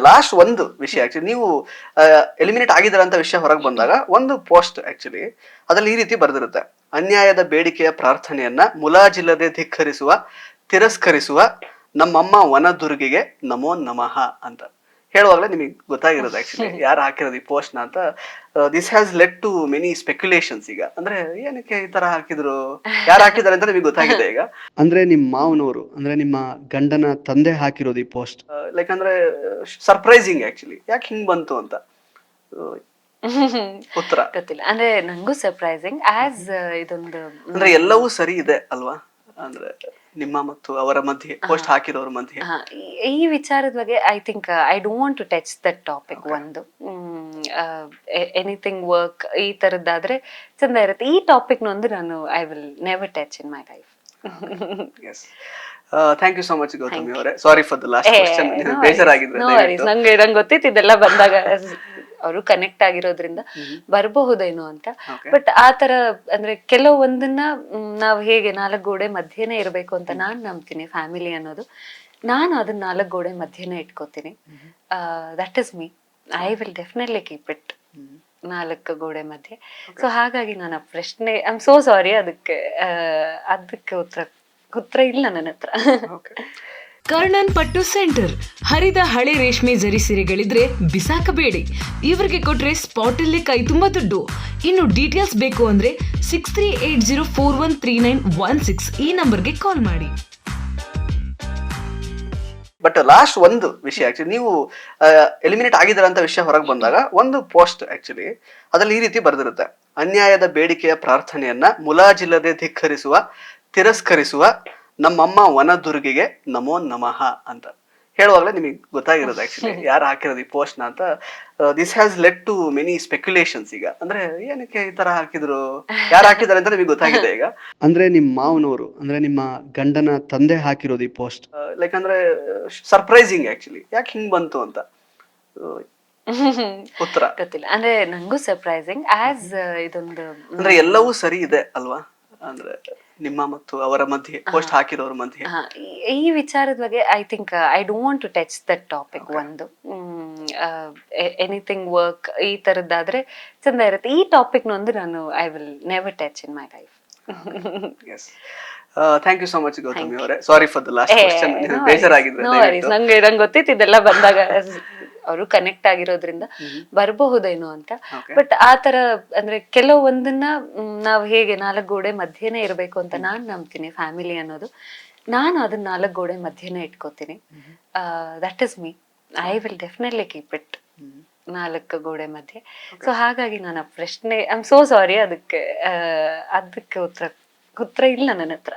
Last ಒಂದು ವಿಷಯ actually ನೀವು ಎಲಿಮಿನೇಟ್ ಆಗಿದ್ದೀರ ಅಂತ ವಿಷಯ ಹೊರಗೆ ಬಂದಾಗ ಒಂದು ಪೋಸ್ಟ್ ಆಕ್ಚುಲಿ ಅದ್ರಲ್ಲಿ ಈ ರೀತಿ ಬರೆದಿರುತ್ತೆ. ಅನ್ಯಾಯದ ಬೇಡಿಕೆಯ ಪ್ರಾರ್ಥನೆಯನ್ನ ಮುಲಾಜಿಲ್ಲದೆ ಧಿಕ್ಕರಿಸುವ ತಿರಸ್ಕರಿಸುವ ನಮ್ಮಮ್ಮ ವನದುರ್ಗಿಗೆ ನಮೋ ನಮಃ ಅಂತ ಹೇಳುವಾಗಲೇ ನಿಮಗೆ ಗೊತ್ತಾಗಿರೋದು ಆಕ್ಚುಲಿ ಯಾರು ಹಾಕಿರೋದು ಈ ಪೋಸ್ಟ್ ನ ಅಂತ. This has led to many speculations. ಈಗ ಅಂದ್ರೆ ಏನಕ್ಕೆ ಈ ತರ ಹಾಕಿದ್ರು, ಯಾರು ಹಾಕಿದ್ದಾರೆ ಅಂತ ನಿಮಗೆ ಗೊತ್ತಾಗಿದೆ ಈಗ. ಅಂದ್ರೆ ನಿಮ್ಮ ಮಾವನವರು ಅಂದ್ರೆ ನಿಮ್ಮ ಗಂಡನ ತಂದೆ ಹಾಕಿರೋದು ಈ ಪೋಸ್ಟ್. ಲೈಕ್ ಅಂದ್ರೆ ಸರ್ಪ್ರೈಸಿಂಗ್ ಆಕ್ಚುಲಿ, ಯಾಕೆ ಹಿಂಗ್ ಬಂತು ಅಂತ ಉತ್ತರ ಗೊತ್ತಿಲ್ಲ. ಅಂದ್ರೆ ನಂಗೂ ಸರ್ಪ್ರೈಸಿಂಗ್ ಆಸ್ ಇದೊಂದು ಅಂದ್ರೆ ಎಲ್ಲವೂ ಸರಿ ಇದೆ ಅಲ್ವಾ, ಅಂದ್ರೆ ನಿಮ್ಮ ಮತ್ತು ಅವರ ಮಧ್ಯೆ ಪೋಸ್ಟ್ ಹಾಕಿರೋರ ಮಧ್ಯೆ ಈ ವಿಚಾರದ ಬಗ್ಗೆ I think I don't want to touch that topic. ಒಂದು ಎನಿಥಿಂಗ್ ವರ್ಕ್ ಈ ತರದ್ದಾದ್ರೆ ಚಂದ ಇರುತ್ತೆ. ಈ ಟಾಪಿಕ್ ನೊಂದು ನಾನು I will never touch in my life. Thank you so much Gautami ಅವರೇ. Sorry for the last question. ಬೇಜಾರಾಗಿದ್ರೆ ನಂಗೆ ಗೊತ್ತಿತ್ತು ಇದೆಲ್ಲ ಬಂದಾಗ ಅವರು ಕನೆಕ್ಟ್ ಆಗಿರೋದ್ರಿಂದ ಬರಬಹುದೇನೋ ಅಂತ. ಬಟ್ ಆ ತರ ಅಂದ್ರೆ ಕೆಲವೊಂದನ್ನ ನಾವ್ ಹೇಗೆ 4 ಗೋಡೆ ಮಧ್ಯೆನೇ ಇರ್ಬೇಕು ಅಂತ ನಾನ್ ನಂಬ್ತೀನಿ. ಫ್ಯಾಮಿಲಿ ಅನ್ನೋದು ನಾನು ಅದನ್ನ 4 ಗೋಡೆ ಮಧ್ಯೆನೇ ಇಟ್ಕೋತೀನಿ. That is me. I will definitely keep it 4 ಗೋಡೆ ಮಧ್ಯೆ. ಸೊ ಹಾಗಾಗಿ ನಾನು ಪ್ರಶ್ನೆ ಐ ಆಮ್ ಸೋ ಸಾರಿ, ಅದಕ್ಕೆ ಉತ್ತರ ಇಲ್ಲ ನನ್ನ ಹತ್ರ. ಕರ್ಣನ್ ಪಟ್ಟು ಸೆಂಟರ್. ಹರಿದ ಹಳೆ ರೇಷ್ಮೆ ಜರಿ ಸೀರೆಗಳಿದ್ರೆ ಬಿಸಾಕಬೇಡಿ. ಇವರಿಗೆ ಕೊಟ್ರೆ ಸ್ಪಾಟ್ ಅಲ್ಲೇ ಕೈ ತುಂಬಾ ದುಡ್ಡು. ಇನ್ನು ಡೀಟೇಲ್ಸ್ ಬೇಕು ಅಂದ್ರೆ 6380413916 ಈ ನಂಬರ್ಗೆ ಕಾಲ್ ಮಾಡಿ. ಬಟ್ ಲಾಸ್ಟ್ ಒಂದು ವಿಷಯ ಆಕ್ಚುಲಿ ನೀವು ಎಲಿಮಿನೇಟ್ ಆಗಿದ್ದೀರ ಅಂತ ವಿಷಯ ಹೊರಗೆ ಬಂದಾಗ ಒಂದು ಪೋಸ್ಟ್ ಆಕ್ಚುಲಿ ಅದ್ರಲ್ಲಿ ಈ ರೀತಿ ಬರೆದಿರುತ್ತೆ. ಅನ್ಯಾಯದ ಬೇಡಿಕೆಯ ಪ್ರಾರ್ಥನೆಯನ್ನ ಮುಲಾಜಿಲ್ಲದೆ ಧಿಕ್ಕರಿಸುವ ತಿರಸ್ಕರಿಸುವ ನಮ್ಮಮ್ಮ ವನದುರ್ಗಿಗೆ ನಮೋ ನಮಃ ಅಂತ ಹೇಳುವಾಗಲೇ ನಿಮಗೆ ಗೊತ್ತಾಗಿರೋದು ಆಕ್ಚುಲಿ ಯಾರು ಹಾಕಿರೋದು ಈ ಪೋಸ್ಟ್ ನ ಅಂತ. This has led to many speculations. ಈಗ ಅಂದ್ರೆ ಏನಕ್ಕೆ ಈ ತರ ಹಾಕಿದ್ರು, ಯಾರು ಹಾಕಿದ್ದಾರೆ ಅಂತ ನಿಮಗೆ ಗೊತ್ತಾಗಿದೆ ಈಗ. ಅಂದ್ರೆ ನಿಮ್ಮ ಮಾವನವರು ಅಂದ್ರೆ ನಿಮ್ಮ ಗಂಡನ ತಂದೆ ಹಾಕಿರೋದು ಈ ಪೋಸ್ಟ್. ಲೈಕ್ ಅಂದ್ರೆ ಸರ್ಪ್ರೈಸಿಂಗ್ ಆಕ್ಚುಲಿ, ಯಾಕೆ ಹಿಂಗ್ ಬಂತು ಅಂತ ಉತ್ತರ ಗೊತ್ತಿಲ್ಲ. ಅಂದ್ರೆ ನಂಗೂ ಸರ್ಪ್ರೈಸಿಂಗ್ ಆಸ್ ಇದೊಂದು ಅಂದ್ರೆ ಎಲ್ಲವೂ ಸರಿ ಇದೆ ಅಲ್ವಾ, ಅಂದ್ರೆ ನಿಮ್ಮ ಮತ್ತು ಅವರ ಮಧ್ಯೆ ಪೋಸ್ಟ್ ಹಾಕಿರೋರ ಮಧ್ಯೆ ಈ ವಿಚಾರದ ಬಗ್ಗೆ I think I don't want to touch that topic. ಒಂದು ಎನಿಥಿಂಗ್ ವರ್ಕ್ ಈ ತರದ್ದಾದ್ರೆ ಚಂದ ಇರುತ್ತೆ. ಈ ಟಾಪಿಕ್ ನೊಂದು ನಾನು I will never touch in my life. Thank you so much Gautami ಅವರೇ. Sorry for the last question. ಬೇಜಾರಾಗಿದ್ರೆ ನಂಗೆ ಗೊತ್ತಿತ್ತು ಇದೆಲ್ಲ ಬಂದಾಗ ಅವರು ಕನೆಕ್ಟ್ ಆಗಿರೋದ್ರಿಂದ ಬರಬಹುದೇನೋ ಅಂತ. ಬಟ್ ಆ ತರ ಅಂದ್ರೆ ಕೆಲವೊಂದನ್ನ ನಾವ್ ಹೇಗೆ 4 ಗೋಡೆ ಮಧ್ಯೆನೇ ಇರ್ಬೇಕು ಅಂತ ನಾನ್ ನಂಬ್ತೀನಿ. ಫ್ಯಾಮಿಲಿ ಅನ್ನೋದು ನಾನು ಅದನ್ನ 4 ಗೋಡೆ ಮಧ್ಯೆನೇ ಇಟ್ಕೋತೀನಿ. That is me. I will definitely keep it 4 ಗೋಡೆ ಮಧ್ಯೆ. ಸೊ ಹಾಗಾಗಿ ನಾನು ಪ್ರಶ್ನೆ ಐ ಆಮ್ ಸೋ ಸಾರಿ, ಅದಕ್ಕೆ ಉತ್ತರ ಇಲ್ಲ ನನ್ನ ಹತ್ರ.